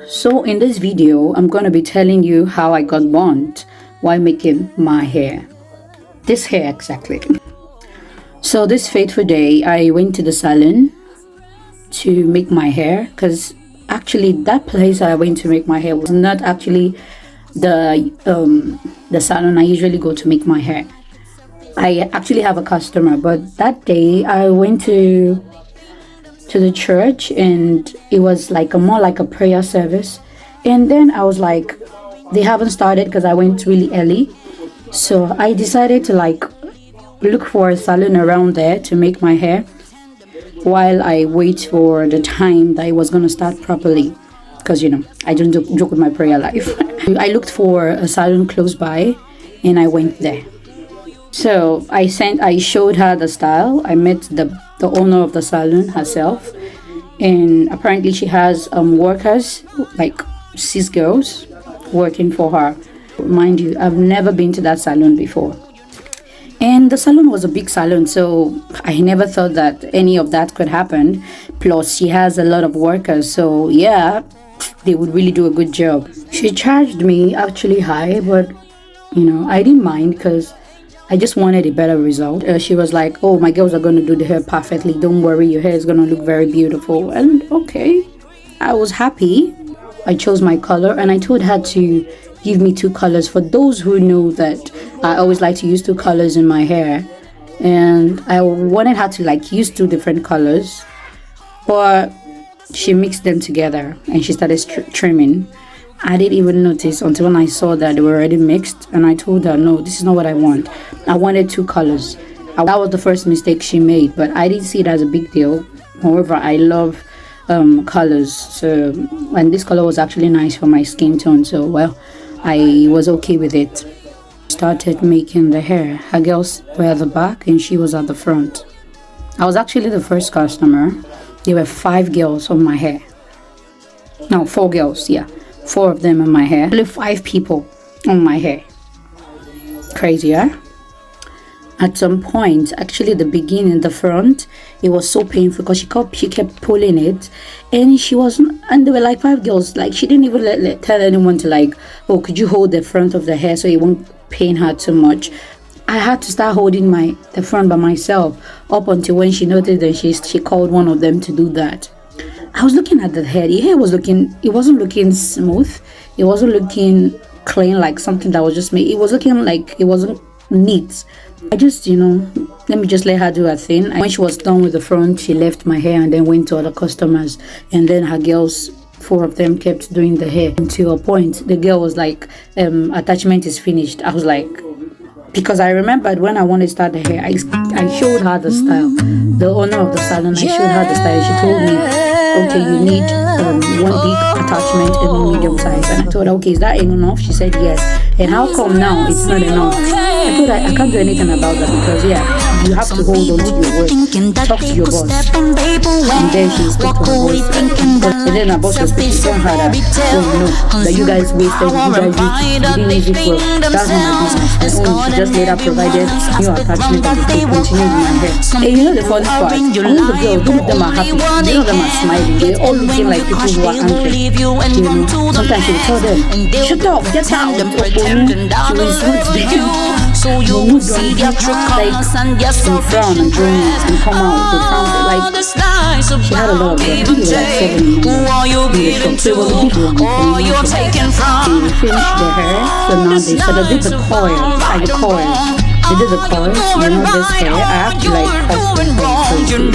So in this video, I'm going to be telling you how I got burnt while making my hair. This hair exactly. So this fateful day, I went to the salon to make my hair, because actually that place I went to make my hair was not actually the salon I usually go to make my hair. I actually have a customer, but that day I went to the church and it was like more like a prayer service, and then I was like, they haven't started because I went really early, so I decided to like look for a salon around there to make my hair while I wait for the time that it was going to start properly, because I don't joke with my prayer life. I looked for a salon close by and I went there. So I showed her the style. I met the owner of the salon herself, and apparently she has workers, like 6 girls working for her. Mind you, I've never been to that salon before, and the salon was a big salon, so I never thought that any of that could happen. Plus she has a lot of workers, so yeah, they would really do a good job. She charged me actually high, but I didn't mind because I just wanted a better result. She was like, oh, my girls are going to do the hair perfectly. Don't worry, your hair is going to look very beautiful. And okay, I was happy. I chose my color and I told her to give me 2 colors. For those who know that I always like to use 2 colors in my hair. And I wanted her to like use 2 different colors. But she mixed them together and she started trimming. I didn't even notice until when I saw that they were already mixed, and I told her, no, this is not what I want. I wanted 2 colors. That was the first mistake she made, but I didn't see it as a big deal. However, I love colors, so, and this color was actually nice for my skin tone, so well, I was okay with it. Started making the hair. Her girls were at the back and she was at the front. I was actually the first customer. There were 5 girls on my hair. No, 4 girls, yeah. 4 of them in my hair. Only 5 people on my hair. Crazy, huh? At some point, actually the beginning, the front, it was so painful because she kept pulling it, and and there were like 5 girls. Like, she didn't even tell anyone to like, oh, could you hold the front of the hair so it won't pain her too much. I had to start holding the front by myself up until when she noticed, and she called one of them to do that. I was looking at the hair. The hair it wasn't looking smooth. It wasn't looking clean, like something that was just made. It was looking like it wasn't neat. I just, let me just let her do her thing. When she was done with the front, she left my hair and then went to other customers. And then her girls, 4 of them, kept doing the hair until a point. The girl was like, attachment is finished. I was like, because I remembered when I wanted to start the hair, I showed her the style. The owner of the salon, I showed her the style. She told me, okay, you need 1 big attachment and 1 medium size. And I told her, okay, is that enough? She said yes. And how come now it's not enough? I told her I can't do anything about that, because you have to hold on to your word. Talk to your boss. And then she spoke to her boss. And then her boss was telling her that, that you guys wasted, you didn't use it well. That's not my business. She just later provided new attachment and they continued with my hair. And the funny part, all the girls, none of them are happy. None of them are smiling. They're all looking like people who are angry. Sometimes she will tell them, shut up, get out. She will insult them. So you see their tricks and just frown and join and come out with frown. Like, she had a lot of them. Maybe like 7 in the shop. So it was a big one. They finished their hair, so now they did the coil. They did the coil. This hair. I have to like cut the hair. I didn't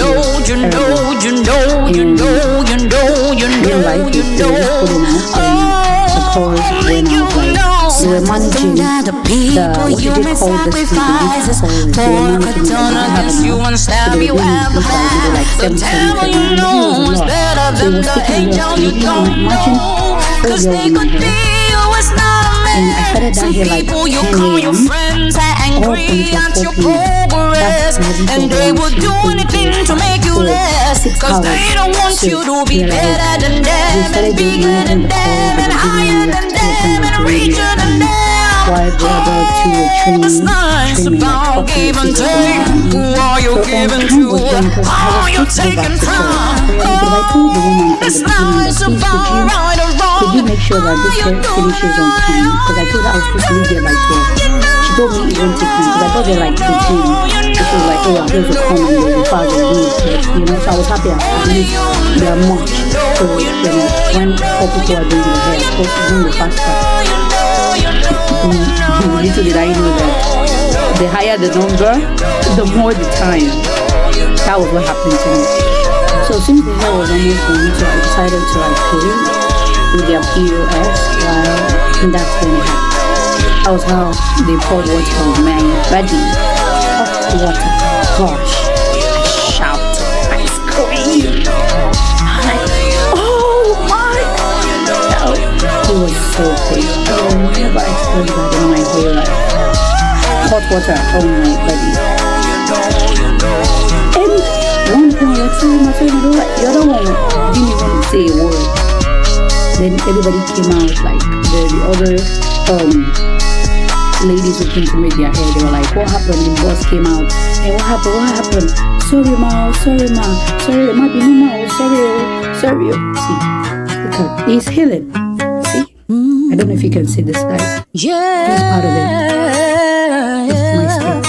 like it. They were just putting out the coils when I was like, they were managing what did they call this thing? They were managing it. I didn't have enough. So they were doing like 7, 7, 7, and it was a lot. So it was taking a lot. Imagine 4 girls in my hair. And I started that hair like 10 a.m. all until 4 p.m. That's and they would do anything to make you less, 6 hours. They don't want you to be better than them, and be better than them, and higher than them, and richer than them. while the other two were trimming like talking to the woman. So time was done because I was supposed to go back to church. But I told the woman from the beginning that please could you make sure that this hair finishes on time, because I told her I was supposed to leave there by 12. She told me it won't take time because I thought they're like 15. So she was like, oh, here's a comment where the father needs it, you know. So I was happy at least they are much. So you know, when 4 people are doing the hair, of course it's doing the faster. Little did I know that the higher the number, the more the time. That was what happened to me. So since the hair was almost done, so I decided to like pay with their POS, and that's when it happened. That was how they poured water on my body. Hot water. Gosh. I shouted. I screamed. I'm like, oh my God. It was so painful. I will never experience that in my whole life. Hot water on my body. And one thing I was like, the other one didn't even say a word. Then everybody came out, like the other ladies who came to make their hair. They were like, what happened? The boss came out. Hey, what happened? Sorry ma, sorry, there might be no more. Sorry. See, look at, he's healing. See, I don't know if you can see this guy. Yeah, he's part of it. It's my skin.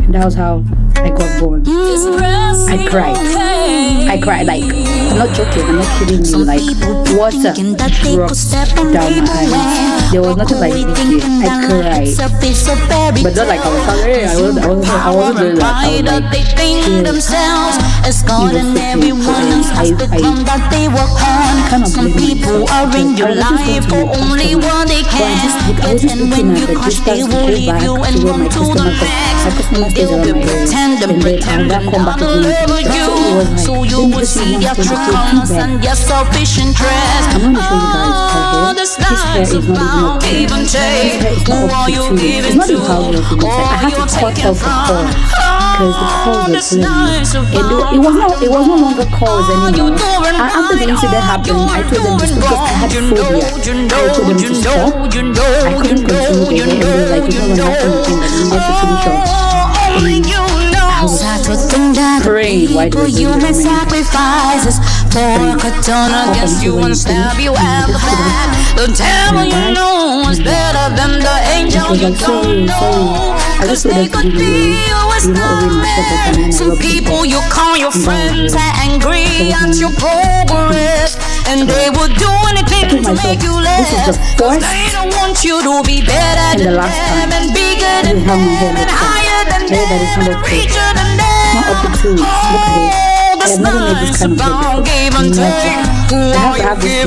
And that was how I got born. I cried like, I'm not joking, I'm not kidding you, like water dropped down my eyes. There was nothing like this. I cried, but not like I was sorry. I wasn't doing that. I was like tears. It was I kind of blame myself. I was just going to my customer, but I was just looking at the distance to go back to where my customer stays around my area, and then I come back again. So you will see your true colors and your selfish interest. I'm going to show you guys her hair. This hair is not even okay. This hair is not up to 2 weeks. It's not even how long it is. I had to cut off the curl because the curls were killing me. It was no longer curls anymore. After the incident happened, I told them to stop because I had phobia. I told them to stop. I couldn't continue the hair, and they were like, it's not going to happen again, that you have to finish off. I was praying why do you make sacrifices for a turn against you and stab you at the back. The devil you know is better than the angel you don't know, cause they could be always not. Some people you call your friends are angry at your progress, and they will do anything to make you less, cause they don't want you to be better than them and bigger than them and higher than them, richer than them. Not up to 2 weeks. Look at it. I have never made this kind of hair before. I have to have this hair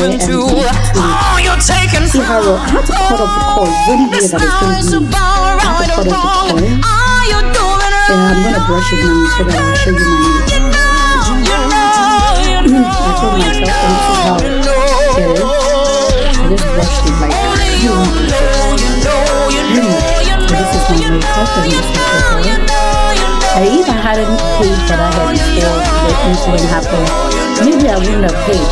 and see how I had to cut off the coil. It's very weird that it's going to be. I had to cut off the coil. And I'm going to brush it now so that I'll show you my nails. I told myself, and this is how it is. I just brushed it like anyway, so this is my makeup and this is the hair. If I hadn't paid for that hair before the incident happened, maybe I wouldn't have paid.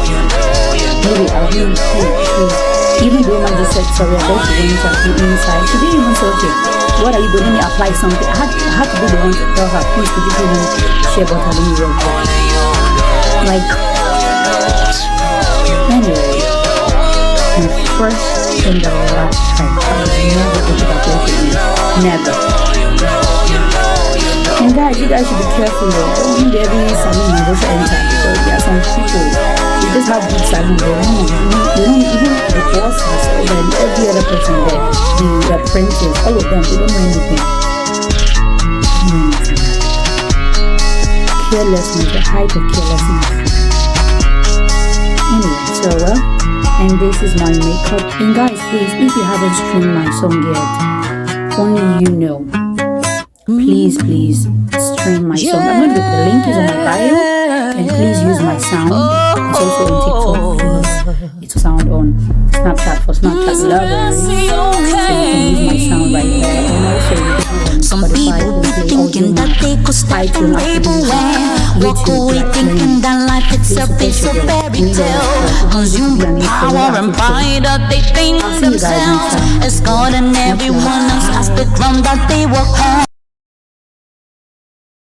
Because even the woman just said, sorry, I bet you're going to have inside. She didn't even say, okay, what are you doing? Let me apply something. I had to be the one to tell her, please, could you give me shea butter? Let me work that. Like, anyway, my first and the last time, I was never going to that place again. Never. And guys, you guys should be careful. Don't be every salon you just enter, because there are some people, they just have big salon. They don't even the boss herself and every other person there, the apprentice, all of them, they don't know anything. Carelessness, the height of carelessness. Anyway, so and this is my makeup. And guys, please, if you haven't streamed my song yet, only you know. Please stream my song. I'm going to put the link is on my bio, and please use my sound. It's also on TikTok. Please, it's sound on Snapchat for Snapchat lovers. So you can use my sound right there, and also you can some people be thinking that they could step on people and walk away thinking that life is selfish a fairy tale. Consume power and pride that they think themselves. Escorting everyone else as the drum that they walk home.